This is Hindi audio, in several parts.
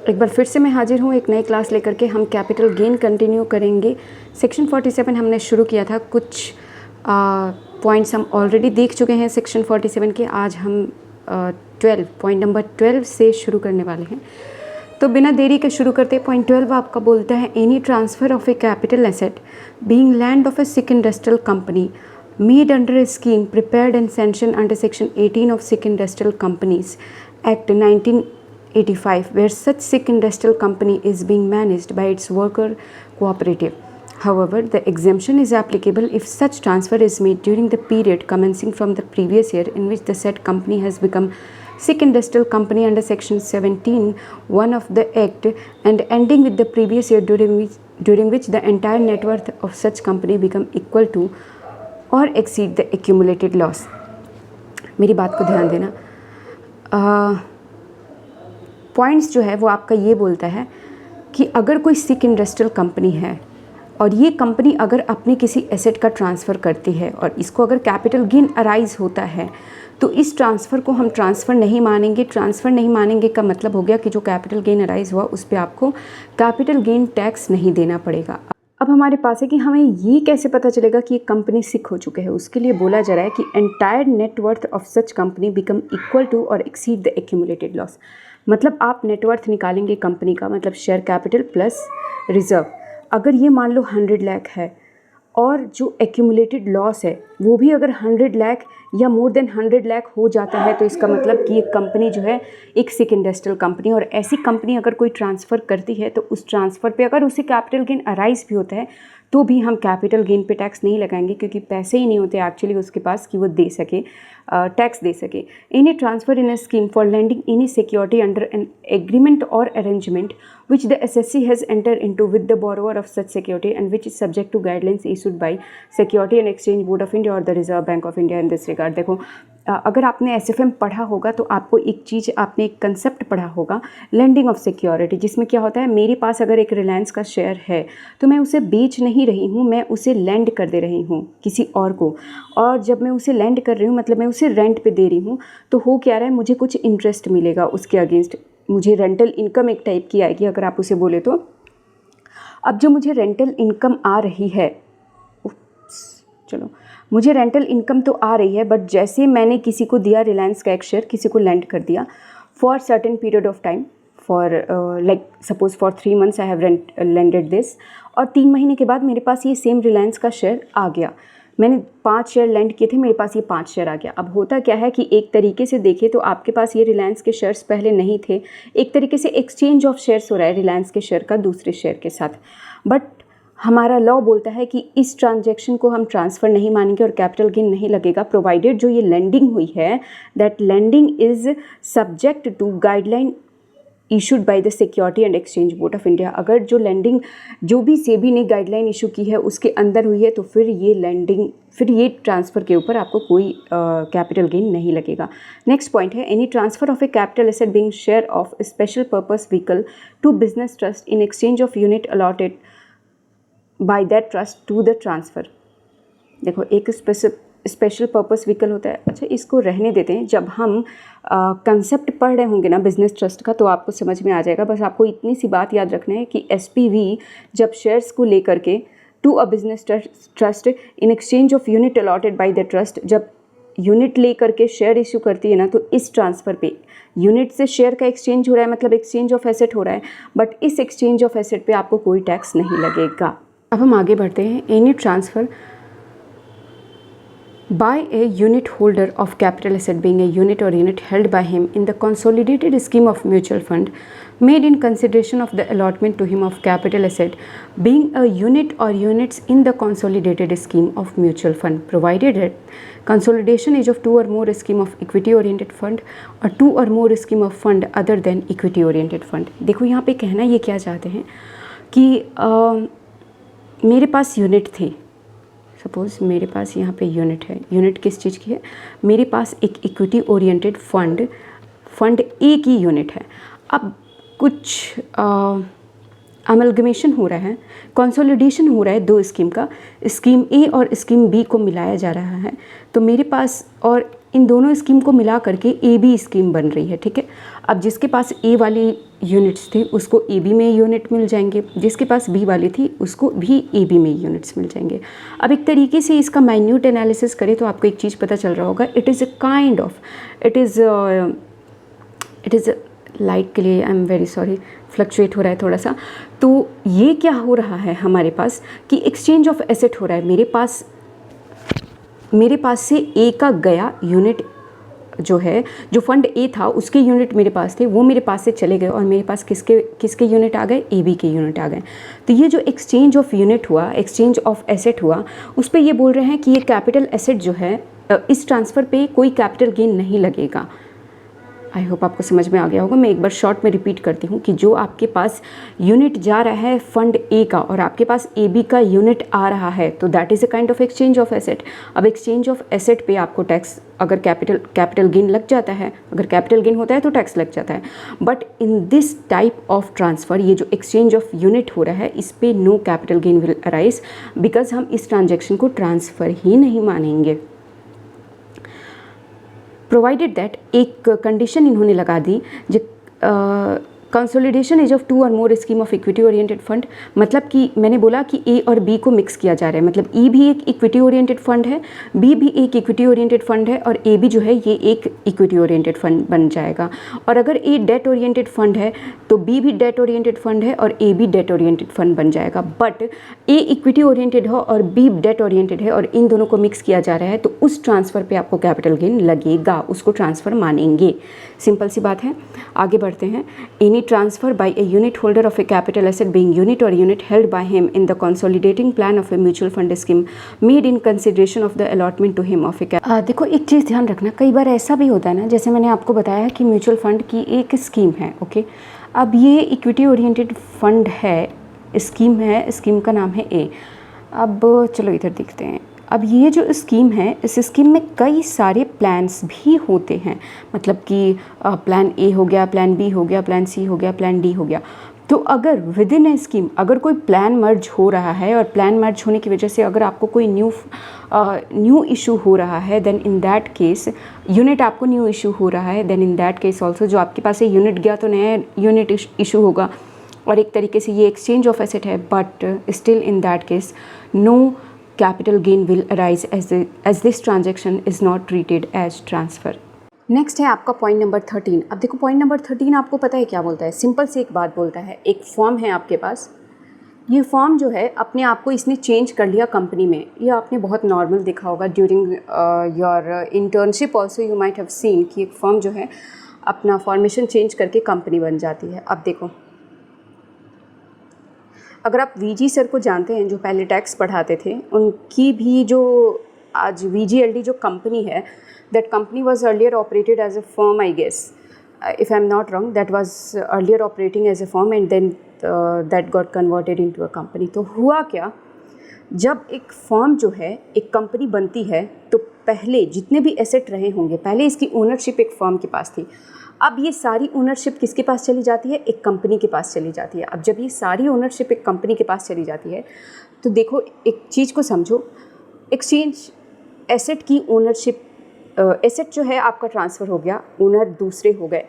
एक बार फिर से मैं हाजिर हूँ एक नई क्लास लेकर के। हम कैपिटल गेन कंटिन्यू करेंगे। सेक्शन 47 हमने शुरू किया था, कुछ पॉइंट्स हम ऑलरेडी देख चुके हैं सेक्शन 47 के। आज हम 12 पॉइंट नंबर 12 से शुरू करने वाले हैं। तो बिना देरी के शुरू करते। पॉइंट 12 आपका बोलता है, any transfer of a capital asset being land of A sick industrial company made under a scheme prepared and sanctioned under section 18 of Sick Industrial Companies Act 1985, where such sick industrial company is being managed by its worker cooperative. However, the exemption is applicable if such transfer is made during the period commencing from the previous year in which the said company has become sick industrial company under section 17(1) of the Act and ending with the previous year during which the entire net worth of such company become equal to और एक्सीड द एक्यूमुलेटेड लॉस। मेरी बात को ध्यान देना। पॉइंट्स जो है वो आपका ये बोलता है कि अगर कोई सिक इंडस्ट्रियल कंपनी है और ये कंपनी अगर अपने किसी एसेट का ट्रांसफ़र करती है और इसको अगर कैपिटल गेन अराइज होता है तो इस ट्रांसफ़र को हम ट्रांसफ़र नहीं मानेंगे। ट्रांसफ़र नहीं मानेंगे का मतलब हो गया कि जो कैपिटल गेन अराइज हुआ उस पर आपको कैपिटल गेन टैक्स नहीं देना पड़ेगा। अब हमारे पास है कि हमें ये कैसे पता चलेगा कि ये कंपनी सिक हो चुके हैं। उसके लिए बोला जा रहा है कि entire net worth of such company become equal to और एक्सीड द एक्यूमुलेटेड लॉस। मतलब आप नेटवर्थ निकालेंगे कंपनी का, मतलब शेयर कैपिटल प्लस रिजर्व। अगर ये मान लो 100 लाख है और जो एक्यूमुलेटेड लॉस है वो भी अगर 100 लाख या मोर देन 100 लाख हो जाता है तो इसका मतलब कि ये कंपनी जो है एक सिक इंडस्ट्रियल कंपनी, और ऐसी कंपनी अगर कोई ट्रांसफ़र करती है तो उस ट्रांसफ़र पे अगर उसे कैपिटल गेन अराइज भी होता है तो भी हम कैपिटल गेन पे टैक्स नहीं लगाएंगे, क्योंकि पैसे ही नहीं होते एक्चुअली उसके पास कि वो दे सके, टैक्स दे सके। Any transfer in a scheme for lending any security under an agreement और arrangement which the SSC has entered into with the borrower of such security and which is subject to guidelines issued by Security and Exchange Board of India or the Reserve Bank of India in this regard। देखो, अगर आपने SFM पढ़ा होगा तो आपको एक चीज़, आपने एक कंसेप्ट पढ़ा होगा लैंडिंग ऑफ सिक्योरिटी, जिसमें क्या होता है, मेरे पास अगर एक रिलायंस का शेयर है तो मैं उसे बेच नहीं रही हूँ, मैं उसे लैंड कर दे रही हूँ किसी और को। और जब मैं उसे लैंड कर रही हूँ मतलब मैं उसे रेंट पे दे रही हूँ, तो हो क्या रहा है, मुझे कुछ इंटरेस्ट मिलेगा उसके अगेंस्ट, मुझे रेंटल इनकम एक टाइप की आएगी अगर आप उसे बोले तो। अब जो मुझे रेंटल इनकम आ रही है, चलो मुझे रेंटल इनकम तो आ रही है, बट जैसे मैंने किसी को दिया रिलायंस का एक शेयर, किसी को लैंड कर दिया for certain period of time, for like suppose for 3 months I have landed this, और 3 महीने के बाद मेरे पास ये सेम रिलायंस का शेयर आ गया। मैंने 5 शेयर लैंड किए थे, मेरे पास ये 5 शेयर आ गया। अब होता क्या है कि एक तरीके से देखें तो आपके पास ये रिलायंस के शेयर्स पहले नहीं थे, एक तरीके से एक्सचेंज ऑफ शेयर्स हो रहा है रिलायंस के शेयर का दूसरे शेयर के साथ। बट हमारा लॉ बोलता है कि इस ट्रांजैक्शन को हम ट्रांसफ़र नहीं मानेंगे और कैपिटल गेन नहीं लगेगा, प्रोवाइडेड जो ये लैंडिंग हुई है that lending is subject to guideline issued by the Securities and Exchange Board of India. अगर जो लैंडिंग जो भी सेबी ने गाइडलाइन इशू की है उसके अंदर हुई है तो फिर ये लैंडिंग, फिर ये ट्रांसफ़र के ऊपर आपको कोई कैपिटल गेन नहीं लगेगा। नेक्स्ट पॉइंट है, any transfer of a capital asset being share of special purpose vehicle to business trust in exchange of unit allotted by that trust to the transfer. देखो, एक स्पेशल पर्पस व्हीकल होता है। अच्छा, इसको रहने देते हैं, जब हम कंसेप्ट पढ़ रहे होंगे ना बिजनेस ट्रस्ट का तो आपको समझ में आ जाएगा। बस आपको इतनी सी बात याद रखना है कि SPV जब शेयर्स को लेकर के to a business trust in exchange of unit allotted by the trust, जब यूनिट ले करके शेयर इशू करती है ना, तो इस ट्रांसफ़र पे यूनिट से शेयर का एक्सचेंज हो रहा है, मतलब एक्सचेंज ऑफ एसेट हो रहा है, बट इस एक्सचेंज ऑफ एसेट पे आपको कोई टैक्स नहीं लगेगा। अब हम आगे बढ़ते हैं। Any transfer by a unit holder of capital asset being a unit or unit held by him in the consolidated scheme of mutual fund made in consideration of the allotment to him of capital asset being a unit or units in the consolidated scheme of mutual fund, provided that consolidation is of 2 or more scheme of equity oriented fund or 2 or more scheme of fund other than equity oriented fund। देखो, यहाँ पे कहना ये क्या चाहते हैं कि मेरे पास यूनिट थी, सपोज़ मेरे पास यहाँ पे यूनिट है। यूनिट किस चीज़ की है? मेरे पास एक इक्विटी ओरिएंटेड फंड ए की यूनिट है। अब कुछ अमलगमेशन हो रहा है, कंसोलिडेशन हो रहा है 2 स्कीम का, स्कीम ए और स्कीम बी को मिलाया जा रहा है। तो मेरे पास और इन दोनों स्कीम को मिला करके ए बी स्कीम बन रही है, ठीक है। अब जिसके पास ए वाली यूनिट्स थे उसको ए बी में यूनिट मिल जाएंगे, जिसके पास बी वाली थी उसको भी ए बी में यूनिट्स मिल जाएंगे। अब एक तरीके से इसका माइन्यूट एनालिसिस करें तो आपको एक चीज़ पता चल रहा होगा, इट इज़ लाइट के लिए I am very sorry, fluctuate हो रहा है थोड़ा सा। तो ये क्या हो रहा है हमारे पास कि एक्सचेंज ऑफ एसेट हो रहा है। मेरे पास से ए का गया यूनिट जो है, जो फंड ए था उसके यूनिट मेरे पास थे, वो मेरे पास से चले गए और मेरे पास किसके यूनिट आ गए, ए बी के यूनिट आ गए। तो ये जो एक्सचेंज ऑफ यूनिट हुआ, एक्सचेंज ऑफ एसेट हुआ, उस पर ये बोल रहे हैं कि ये कैपिटल एसेट जो है, इस ट्रांसफ़र पे कोई कैपिटल गेन नहीं लगेगा। आई होप आपको समझ में आ गया होगा। मैं एक बार शॉर्ट में रिपीट करती हूँ कि जो आपके पास यूनिट जा रहा है फंड ए का और आपके पास ए बी का यूनिट आ रहा है, तो that is a kind of exchange of asset. अब एक्सचेंज ऑफ एसेट पे आपको टैक्स, अगर कैपिटल गेन लग जाता है, अगर कैपिटल गेन होता है तो टैक्स लग जाता है। But in this type of transfer, ये जो एक्सचेंज ऑफ यूनिट हो रहा है, इस पे no capital gain will arise, because हम इस ट्रांजेक्शन को ट्रांसफ़र ही नहीं मानेंगे। प्रोवाइडेड दैट, एक कंडीशन इन्होंने लगा दी, जो कंसोलिडेशन एज ऑफ 2 और more scheme of equity oriented fund. मतलब कि मैंने बोला कि ए और बी को मिक्स किया जा रहा है, मतलब ई भी एक इक्विटी ओरिएंटेड फंड है, बी भी एक इक्विटी ओरिएंटेड फंड है और ए बी जो है ये एक इक्विटी ओरिएंटेड फंड बन जाएगा। और अगर ए डेट ओरिएंटेड फंड है तो बी भी डेट ओरिएंटेड फंड है और ए भी डेट ओरिएंटेड फंड बन जाएगा। बट ए इक्विटी ओरिएंटेड हो और बी डेट ओरिएंटेड है और इन दोनों को मिक्स किया जा रहा है, तो उस ट्रांसफ़र पे आपको कैपिटल गेन लगेगा, उसको ट्रांसफ़र मानेंगे। सिंपल सी बात है। आगे बढ़ते हैं। Any transfer by a unit holder of a capital asset being unit or unit held by him in the consolidating plan of a mutual fund scheme made in consideration of the allotment to him of a देखो एक चीज़ ध्यान रखना, कई बार ऐसा भी होता है ना, जैसे मैंने आपको बताया कि म्यूचुअल फंड की एक स्कीम है, ओके। अब ये इक्विटी ओरिएंटेड फंड है, स्कीम है, स्कीम का नाम है ए। अब चलो इधर देखते हैं। अब ये जो स्कीम है, इस स्कीम में कई सारे प्लान्स भी होते हैं, मतलब कि प्लान ए हो गया, प्लान बी हो गया, प्लान सी हो गया, प्लान डी हो गया। तो अगर विद इन ए स्कीम अगर कोई प्लान मर्ज हो रहा है और प्लान मर्ज होने की वजह से अगर आपको कोई न्यू इशू हो रहा है, then in that case unit आपको न्यू इशू हो रहा है, then in that case also जो आपके पास से यूनिट गया तो नया यूनिट इशू होगा और एक तरीके से ये एक्सचेंज ऑफ एसेट है। But still in that case no capital gain will arise as this transaction is not treated as transfer। Next है आपका पॉइंट नंबर 13। अब देखो पॉइंट नंबर 13 आपको पता है क्या बोलता है, सिंपल से एक बात बोलता है। एक फॉर्म है आपके पास, ये फॉर्म जो है अपने आप को इसने चेंज कर लिया कंपनी में। ये आपने बहुत नॉर्मल देखा होगा during your internship also, you might have seen कि एक फॉर्म जो है अपना फॉर्मेशन चेंज करके कंपनी बन जाती है। अब देखो, अगर आप वीजी सर को जानते हैं जो पहले टैक्स पढ़ाते थे, उनकी भी जो आज वीजीएलडी जो कंपनी है, that company was earlier operated as a firm, I guess if I am not wrong, that was earlier operating as a firm and then that got converted into a company. तो हुआ क्या, जब एक फर्म जो है एक कंपनी बनती है तो पहले जितने भी एसेट रहे होंगे, पहले इसकी ओनरशिप एक फर्म के पास थी। अब ये सारी ओनरशिप किसके पास चली जाती है, एक कंपनी के पास चली जाती है। अब जब ये सारी ओनरशिप एक कंपनी के पास चली जाती है तो देखो एक चीज़ को समझो, एक्सचेंज एसेट की ओनरशिप, एसेट जो है आपका ट्रांसफ़र हो गया, ओनर दूसरे हो गए,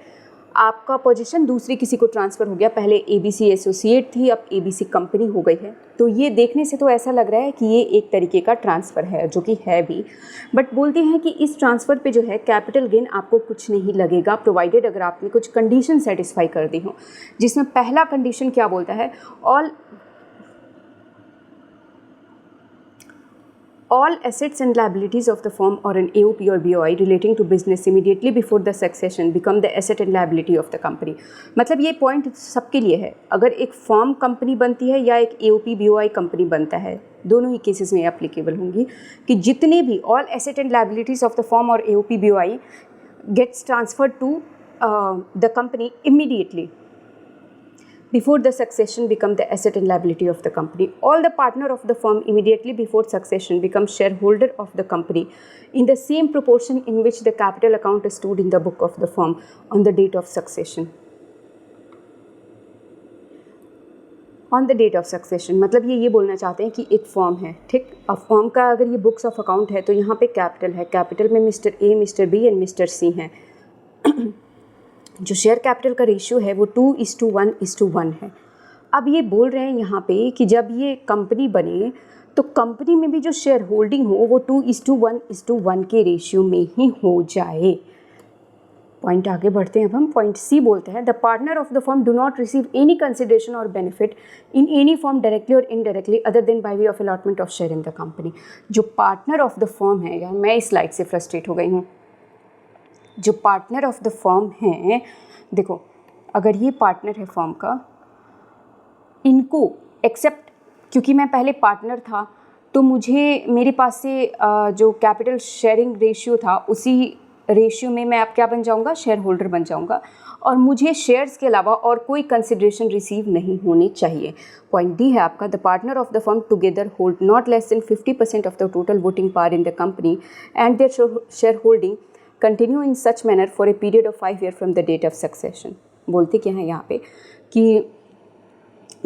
आपका पोजीशन दूसरी किसी को ट्रांसफ़र हो गया। पहले एबीसी एसोसिएट थी, अब एबीसी कंपनी हो गई है। तो ये देखने से तो ऐसा लग रहा है कि ये एक तरीके का ट्रांसफ़र है, जो कि है भी। बट बोलते हैं कि इस ट्रांसफ़र पे जो है कैपिटल गेन आपको कुछ नहीं लगेगा, प्रोवाइडेड अगर आपने कुछ कंडीशन सेटिस्फाई कर दी हो, जिसमें पहला कंडीशन क्या बोलता है, all assets and liabilities of the firm or an AOP or BOI relating to business immediately before the succession become the asset and liability of the company। मतलब ये पॉइंट सबके लिए है, अगर एक फर्म कंपनी बनती है या एक AOP BOI कंपनी बनता है, दोनों ही केसेस में एप्लीकेबल होंगी कि जितने भी all asset and liabilities of the firm or AOP BOI gets transferred to the company immediately before the succession become the asset and liability of the company। All the partner of the firm immediately before succession become shareholder of the company in the same proportion in which the capital account stood in the book of the firm on the date of succession। On the date of succession, मतलब ये बोलना चाहते हैं कि एक फॉर्म है, ठीक। अब फॉर्म का अगर ये बुक्स ऑफ अकाउंट है तो यहाँ पे कैपिटल है, कैपिटल में mister A, mister B and mister C हैं। जो शेयर कैपिटल का रेशियो है वो 2:1:1 है। अब ये बोल रहे हैं यहाँ पे कि जब ये कंपनी बने तो कंपनी में भी जो शेयर होल्डिंग हो वो 2:1:1 के रेशियो में ही हो जाए। पॉइंट आगे बढ़ते हैं। अब हम पॉइंट सी बोलते हैं, the partner of the firm do not receive any consideration और benefit in any form directly और indirectly other than by way of allotment of share in the company. जो पार्टनर ऑफ द फर्म है, यार मैं इस स्लाइड से फ्रस्ट्रेट हो गई हूँ। जो पार्टनर ऑफ द फर्म है, देखो अगर ये पार्टनर है फर्म का, इनको एक्सेप्ट, क्योंकि मैं पहले पार्टनर था तो मुझे मेरे पास से जो कैपिटल शेयरिंग रेशियो था उसी रेशियो में मैं अब क्या बन जाऊंगा, शेयर होल्डर बन जाऊंगा, और मुझे शेयर्स के अलावा और कोई कंसिडरेशन रिसीव नहीं होनी चाहिए। पॉइंट डी है आपका, the partner of the firm together hold not less than 50% of the total voting power in the company and their share holding continue in such manner for a period of 5 year from the date of succession. बोलते क्या है यहाँ पे कि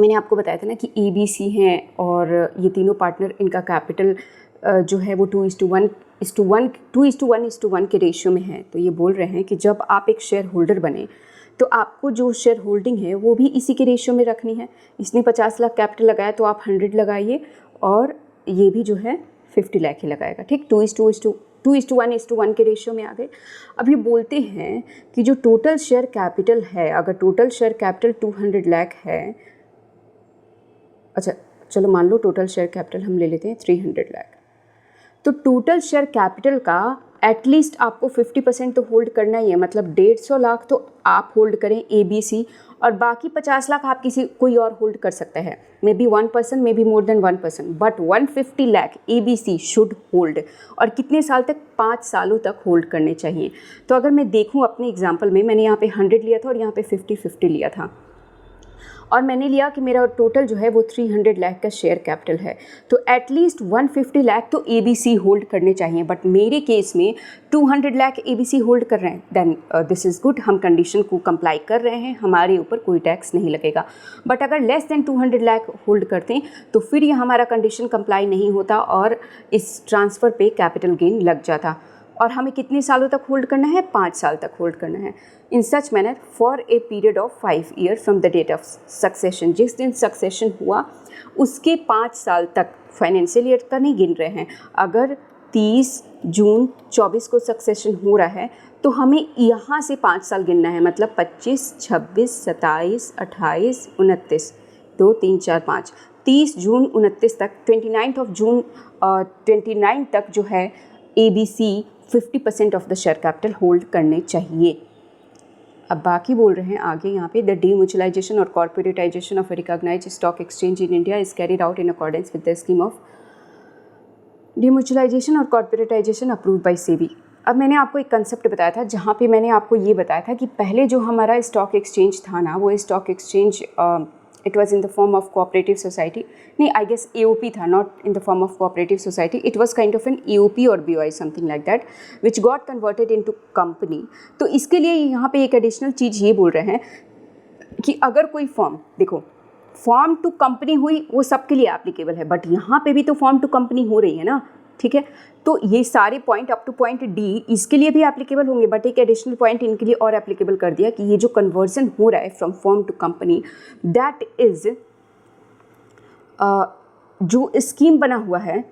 मैंने आपको बताया था ना कि ABC हैं और ये तीनों पार्टनर, इनका कैपिटल जो है वो 2:1 के रेशियो में है। तो ये बोल रहे हैं कि जब आप एक शेयर होल्डर बने तो आपको जो शेयर होल्डिंग है वो भी इसी के रेशियो में रखनी है। इसने 50 लाख कैपिटल लगाया तो आप 100 लगाइए, और ये भी जो है 50 लाख ही लगाएगा, ठीक। 2:1 के रेशियो में आ गए। अब ये बोलते हैं कि जो टोटल शेयर कैपिटल है, अगर टोटल शेयर कैपिटल 200 लाख है, अच्छा चलो मान लो टोटल शेयर कैपिटल हम ले लेते हैं 300 लाख, तो टोटल शेयर कैपिटल का एटलीस्ट आपको 50% तो होल्ड करना ही है। मतलब 150 लाख तो आप होल्ड करें ABC, और बाकी 50 लाख आप कोई और होल्ड कर सकता है, may be 1%, may be more than 1%, but 150 lakh ABC should hold. और कितने साल तक? 5 सालों तक होल्ड करने चाहिए। तो अगर मैं देखूँ अपने एग्जाम्पल में, मैंने यहाँ पे 100 लिया था और यहाँ पे 50-50 लिया था, और मैंने लिया कि मेरा टोटल जो है वो 300 लाख का शेयर कैपिटल है, तो एटलीस्ट 150 लाख तो ABC होल्ड करने चाहिए। बट मेरे केस में 200 लाख ABC होल्ड कर रहे हैं, देन दिस इज़ गुड, हम कंडीशन को कंप्लाई कर रहे हैं, हमारे ऊपर कोई टैक्स नहीं लगेगा। बट अगर लेस देन 200 लाख होल्ड करते हैं तो फिर ये हमारा कंडीशन कंप्लाई नहीं होता और इस ट्रांसफ़र पे कैपिटल गेन लग जाता। और हमें कितने सालों तक होल्ड करना है? 5 साल तक होल्ड करना है। In such manner for a period of 5 year from the date of succession. जिस दिन सक्सेशन हुआ उसके 5 साल तक फाइनेंशियल ईयर का नहीं गिन रहे हैं। अगर 30 जून 24 को सक्सेशन हो रहा है तो हमें यहाँ से 5 साल गिनना है, मतलब 25, 26, 27, 28, 29, 2, 3, 4, 5, 30 जून 29 तक, 29 तक जो है ABC 50% of the share capital hold करने चाहिए। अब बाकी बोल रहे हैं आगे यहाँ पे, द डीम्यूचुअलाइजेशन और corporatisation of recognised stock exchange in India is carried out in accordance with the scheme of demutualisation और कॉर्पोरेटाइजेशन अप्रूव्ड बाय सेबी। अब मैंने आपको एक कंसेप्ट बताया था जहाँ पे मैंने आपको ये बताया था कि पहले जो हमारा स्टॉक एक्सचेंज था ना, वो stock exchange it was in the form of cooperative society, नहीं I guess AOP था, not in the form of cooperative society, it was kind of an AOP or BOI something like that which got converted into company। तो इसके लिए यहाँ पे एक एडिशनल चीज़ ये बोल रहे हैं कि अगर कोई फॉर्म, देखो फॉर्म टू कंपनी हुई वो सबके लिए एप्लीकेबल है, बट यहाँ पे भी तो फॉर्म टू कंपनी हो रही है ना, ठीक है। तो ये सारे point up two point D इसके लिए भी एप्लीकेबल होंगे, बट एक एडिशनल पॉइंट इनके लिए और एप्लीकेबल कर दिया कि ये जो कन्वर्जन हो रहा है from form to company, that is जो स्कीम बना हुआ है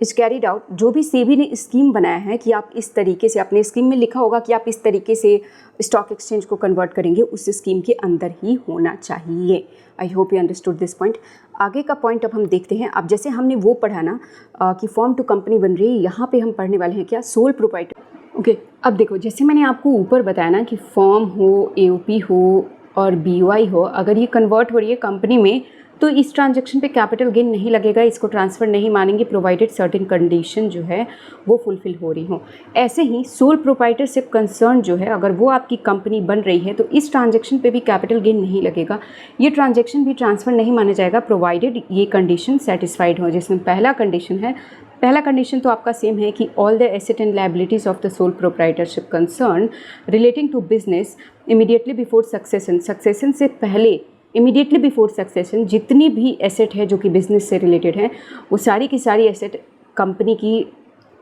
इज कैरिड आउट, जो भी सेबी ने स्कीम बनाया है कि आप इस तरीके से, अपने स्कीम में लिखा होगा कि आप इस तरीके से स्टॉक एक्सचेंज को कन्वर्ट करेंगे, उस स्कीम के अंदर ही होना चाहिए। I hope you understood this point. आगे का पॉइंट अब हम देखते हैं। अब जैसे हमने वो पढ़ा ना कि फॉर्म टू कंपनी बन रही है, यहाँ पे हम पढ़ने वाले हैं क्या, सोल प्रोप्राइटर। ओके, अब देखो जैसे मैंने आपको ऊपर बताया ना कि फॉर्म हो, AOP हो और BOI हो, अगर ये कन्वर्ट हो रही है कंपनी में तो इस ट्रांजैक्शन पे कैपिटल गेन नहीं लगेगा, इसको ट्रांसफ़र नहीं मानेंगे, प्रोवाइडेड सर्टेन कंडीशन जो है वो फुलफ़िल हो रही हो। ऐसे ही सोल प्रोप्राइटरशिप कंसर्न जो है, अगर वो आपकी कंपनी बन रही है तो इस ट्रांजैक्शन पे भी कैपिटल गेन नहीं लगेगा, ये ट्रांजैक्शन भी ट्रांसफ़र नहीं माना जाएगा, प्रोवाइडेड ये कंडीशन सेटिस्फाइड हो। जिसमें पहला कंडीशन तो आपका सेम है कि all the asset and liabilities of the sole proprietorship concern relating to business immediately before succession से पहले इमीडिएटली बिफोर सक्सेशन जितनी भी एसेट है जो कि बिजनेस से रिलेटेड है वो सारी की सारी एसेट कंपनी की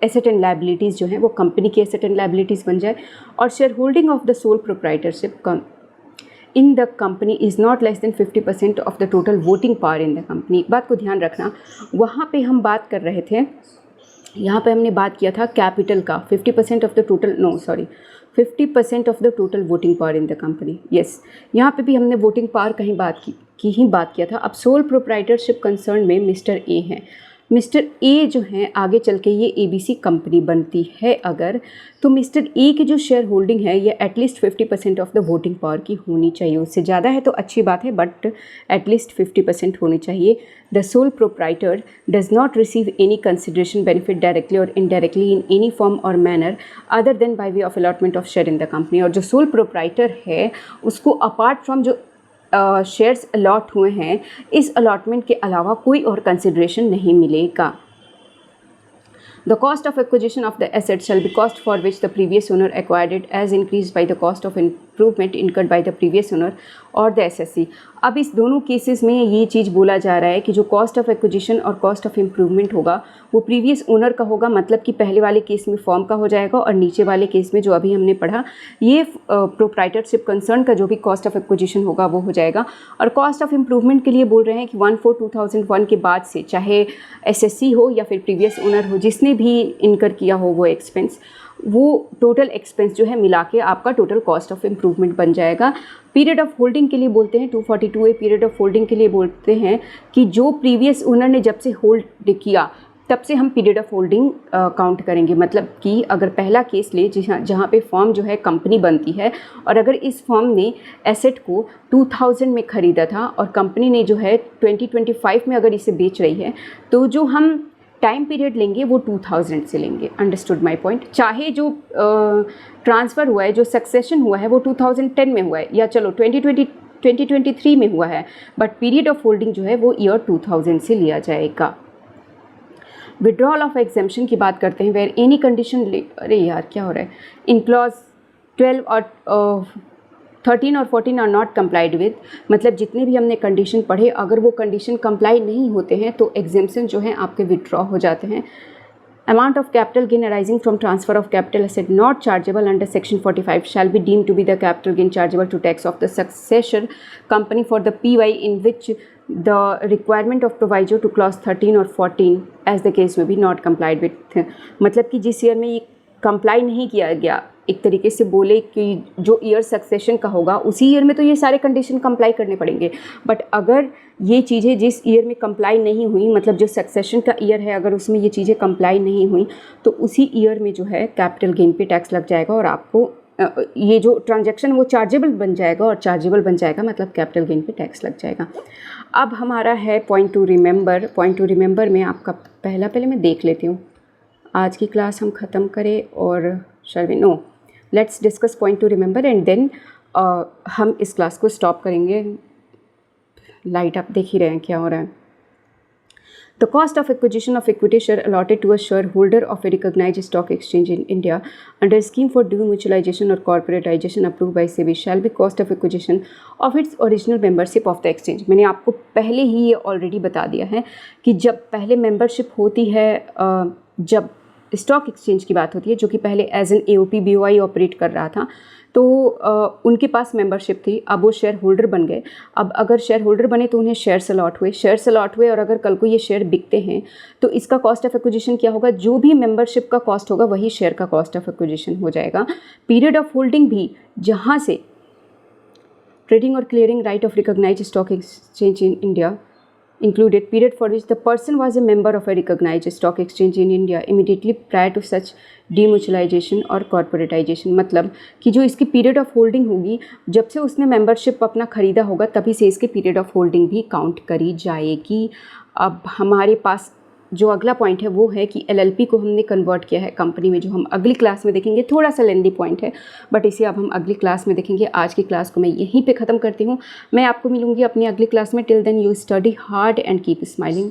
एसेट एंड लायबिलिटीज़ जो हैं वो कंपनी की एसेट एंड लायबिलिटीज़ बन जाए, और share holding of the sole proprietorship in the company is not less than 50% of the total voting power in the company. एक बात को ध्यान रखना, वहाँ पे हम बात कर रहे थे, यहाँ पे हमने बात किया था कैपिटल का 50% of the total, 50% of the total voting power in the company. Yes, यहाँ पे भी हमने वोटिंग पावर कहीं बात की बात किया था। अब सोल प्रोप्राइटरशिप कंसर्न में मिस्टर ए हैं, मिस्टर ए जो हैं आगे चल के ये ABC कंपनी बनती है अगर, तो मिस्टर ए की जो शेयर होल्डिंग है ये at least 50% of the voting power की होनी चाहिए। उससे ज़्यादा है तो अच्छी बात है, बट एटलीस्ट 50% होनी चाहिए। The sole proprietor does not receive any consideration benefit directly और इनडायरेक्टली इन एनी फॉर्म और manner other than by way of allotment of share in the company. और जो सोल प्रोप्राइटर है उसको अपार्ट फ्रॉम जो शेयर्स अलॉट हुए हैं, इस अलॉटमेंट के अलावा कोई और कंसिडरेशन नहीं मिलेगा। The cost of acquisition of the asset shall be cost for which the previous owner acquired it as increased by the cost of improvement incurred by the previous owner or the SSC। अब इस दोनों केसेस में ये चीज़ बोला जा रहा है कि जो कॉस्ट ऑफ एक्विजिशन और कॉस्ट ऑफ इम्प्रूवमेंट होगा वो प्रीवियस ओनर का होगा, मतलब कि पहले वाले केस में फॉर्म का हो जाएगा और नीचे वाले केस में जो अभी हमने पढ़ा ये प्रोप्राइटरशिप कंसर्न का जो भी कॉस्ट ऑफ एक्विजिशन होगा वो हो जाएगा। और कॉस्ट ऑफ इम्प्रूवमेंट के लिए बोल रहे हैं कि 1/4/2001 के बाद से चाहे SSC हो या फिर प्रीवियस ओनर हो, जिसने भी इनकर किया हो वो एक्सपेंस, वो टोटल एक्सपेंस जो है मिला के आपका टोटल कॉस्ट ऑफ इम्प्रूवमेंट बन जाएगा। पीरियड ऑफ होल्डिंग के लिए बोलते हैं 242A पीरियड ऑफ होल्डिंग के लिए बोलते हैं कि जो प्रीवियस ओनर ने जब से होल्ड किया तब से हम पीरियड ऑफ होल्डिंग काउंट करेंगे। मतलब कि अगर पहला केस ले जहाँ पे फॉर्म जो है कंपनी बनती है और अगर इस फॉर्म ने एसेट को 2000 में ख़रीदा था और कंपनी ने जो है 2025 में अगर इसे बेच रही है, तो जो हम टाइम पीरियड लेंगे वो 2000 से लेंगे। Understood my point. चाहे जो ट्रांसफ़र हुआ है, जो सक्सेशन हुआ है वो 2010 में हुआ है या चलो 2023 में हुआ है, बट पीरियड ऑफ होल्डिंग जो है वो ईयर 2000 से लिया जाएगा। विड्रॉल ऑफ एग्जेम्पशन की बात करते हैं, वेयर एनी कंडीशन, अरे यार क्या हो रहा है, इन क्लॉज 12 और 13 और 14 आर नॉट कंप्लाइड विद, मतलब जितने भी हमने कंडीशन पढ़े अगर वो कंडीशन कंप्लाई नहीं होते हैं तो एग्जेम्पशन जो है आपके विड्रॉ हो जाते हैं। Amount of capital gain arising from transfer of capital asset not chargeable under section 45 shall be deemed to be the capital gain chargeable to tax of the successor company for the PY in which the requirement of provisor to clause 13 और 14 एज द केस में बी नॉट कंप्लाइड विथ। मतलब कि जिस ईयर में ये कंप्लाई नहीं किया गया, एक तरीके से बोले कि जो ईयर सक्सेशन का होगा उसी ईयर में तो ये सारे कंडीशन कंप्लाई करने पड़ेंगे, बट अगर ये चीज़ें जिस ईयर में कंप्लाई नहीं हुई, मतलब जो सक्सेशन का ईयर है अगर उसमें ये चीज़ें कंप्लाई नहीं हुई तो उसी ईयर में जो है कैपिटल गेन पे टैक्स लग जाएगा और आपको ये जो ट्रांजैक्शन वो चार्जेबल बन जाएगा, और चार्जेबल बन जाएगा मतलब कैपिटल गेन पे टैक्स लग जाएगा। अब हमारा है point to remember. Point to remember में आपका पहले मैं देख लेती हूँ, आज की क्लास हम ख़त्म करें और shall we know let's discuss point to remember and then हम इस क्लास को स्टॉप करेंगे। लाइट आप देख ही रहे हैं क्या हो रहा है। The cost of acquisition of equity share allotted to a shareholder of a recognised stock exchange in India under scheme for demutualisation और corporatisation approve by SEBI shall be cost of acquisition of its original membership of the exchange. मैंने आपको पहले ही ये ऑलरेडी बता दिया है कि जब पहले मेंबरशिप होती है, जब स्टॉक एक्सचेंज की बात होती है जो कि पहले as an AOP BOI operate कर रहा था, तो उनके पास मेंबरशिप थी, अब वो शेयर होल्डर बन गए। अब अगर शेयर होल्डर बने तो उन्हें शेयर्स अलॉट हुए और अगर कल को ये शेयर बिकते हैं तो इसका कॉस्ट ऑफ एक्विजिशन क्या होगा, जो भी मेंबरशिप का कॉस्ट होगा वही शेयर का कॉस्ट ऑफ एक्विजिशन हो जाएगा। पीरियड ऑफ होल्डिंग भी जहाँ से ट्रेडिंग और clearing right of recognised stock exchange in India included period for which the person was a member of a recognized stock exchange in India immediately prior to such demutualization और corporatization। मतलब कि जो इसकी पीरियड ऑफ होल्डिंग होगी जब से उसने मेंबरशिप अपना ख़रीदा होगा तभी से इसकी पीरियड ऑफ होल्डिंग भी काउंट करी जाएगी। अब हमारे पास जो अगला पॉइंट है वो है कि LLP को हमने कन्वर्ट किया है कंपनी में, जो हम अगली क्लास में देखेंगे। थोड़ा सा लेंदी पॉइंट है बट इसे अब हम अगली क्लास में देखेंगे। आज की क्लास को मैं यहीं पे ख़त्म करती हूँ। मैं आपको मिलूँगी अपनी अगली क्लास में। Till then you study hard and keep smiling.